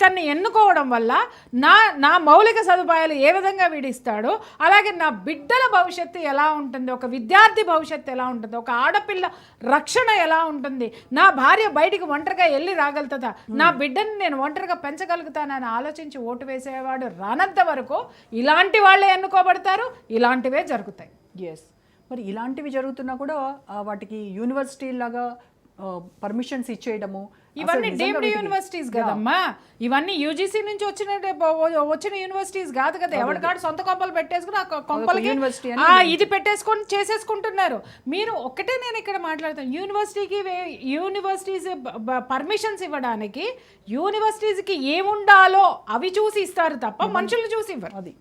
ఇతన్ని ఎన్నుకోవడం వల్ల నా మౌలిక సదుపాయాలు ఏ విధంగా వీడిస్తాడో, అలాగే నా బిడ్డల భవిష్యత్తు ఎలా ఉంటుంది, ఒక విద్యార్థి భవిష్యత్తు ఎలా ఉంటుంది, ఒక ఆడపిల్ల రక్షణ ఎలా ఉంటుంది, నా భార్య బయటికి ఒంటరిగా వెళ్ళి రాగలుగుతుందా, నా బిడ్డని నేను ఒంటరిగా పెంచగలుగుతానని ఆలోచించి ఓటు వేసేవాడు రానంత వరకు ఇలాంటి వాళ్ళే ఎన్నుకోబడతారు, ఇలాంటివే జరుగుతాయి. ఎస్, మరి ఇలాంటివి జరుగుతున్నా కూడా వాటికి యూనివర్సిటీ లాగా పర్మిషన్స్ ఇచ్చేయడము, ఇవన్నీ డీమ్డ్ యూనివర్సిటీస్ కదమ్మా, ఇవన్నీ యూజీసీ నుంచి వచ్చిన యూనివర్సిటీస్ కాదు కదా. ఎవరికాడు సొంత కొంపలు పెట్టేసుకుని ఆ కొంపలకి ఇది పెట్టేసుకొని చేసేసుకుంటున్నారు. మీరు ఒక్కటే నేను ఇక్కడ మాట్లాడుతాను, యూనివర్సిటీస్ పర్మిషన్స్ ఇవ్వడానికి యూనివర్సిటీస్కి ఏముండాలో అవి చూసి ఇస్తారు తప్ప మనుషులు చూసి ఇవ్వరు. అది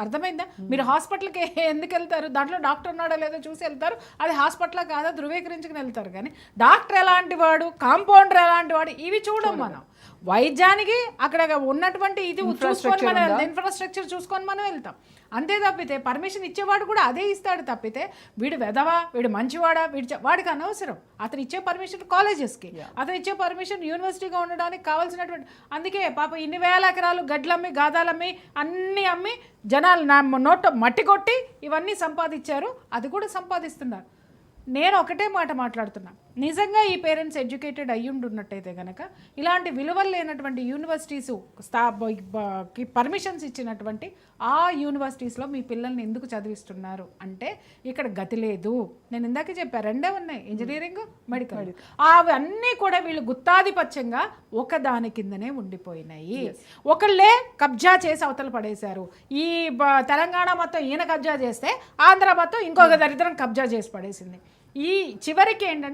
అర్థమైందా? మీరు హాస్పిటల్కి ఎందుకు వెళ్తారు, దాంట్లో డాక్టర్ ఉన్నాడో లేదో చూసి వెళ్తారు, అది హాస్పిటల్ కాదా ధృవీకరించుకుని వెళ్తారు. కానీ డాక్టర్ ఎలాంటి వాడు, కాంపౌండర్ ఎలాంటి వాడు, ఇవి చూడం మనం. వైద్యానికి అక్కడ ఉన్నటువంటి ఇది చూసుకొని మనం ఇన్ఫ్రాస్ట్రక్చర్ చూసుకొని మనం వెళ్తాం అంతే తప్పితే, పర్మిషన్ ఇచ్చేవాడు కూడా అదే ఇస్తాడు తప్పితే, వీడు వెదవా వీడు మంచివాడా వాడికి అనవసరం. అతను ఇచ్చే పర్మిషన్ కాలేజెస్కి, అతను ఇచ్చే పర్మిషన్ యూనివర్సిటీగా ఉండడానికి కావాల్సినటువంటి. అందుకే పాప ఇన్ని వేల ఎకరాలు గడ్లమ్మి గాదాలమ్మి అన్నీ అమ్మి జనాలు నోట మట్టి కొట్టి ఇవన్నీ సంపాదించారు, అది కూడా సంపాదిస్తున్నారు. నేను ఒకటే మాట మాట్లాడుతున్నా, నిజంగా ఈ పేరెంట్స్ ఎడ్యుకేటెడ్ అయ్యుండున్నట్టయితే కనుక ఇలాంటి విలువలు లేనటువంటి యూనివర్సిటీస్ పర్మిషన్స్ ఇచ్చినటువంటి ఆ యూనివర్సిటీస్లో మీ పిల్లల్ని ఎందుకు చదివిస్తున్నారు అంటే ఇక్కడ గతి లేదు. నేను ఇందాకే చెప్పాను, రెండే ఉన్నాయి, ఇంజనీరింగ్, మెడికల్. అవన్నీ కూడా వీళ్ళు గుత్తాధిపత్యంగా ఒకదాని కిందనే ఉండిపోయినాయి. ఒకళ్ళే కబ్జా చేసి అవతల పడేశారు. ఈ తెలంగాణ మొత్తం ఈయన కబ్జా చేస్తే ఆంధ్ర మొత్తం ఇంకొక దరిద్రం కబ్జా చేసి పడేసింది. ఈ చివరికి ఏంటంటే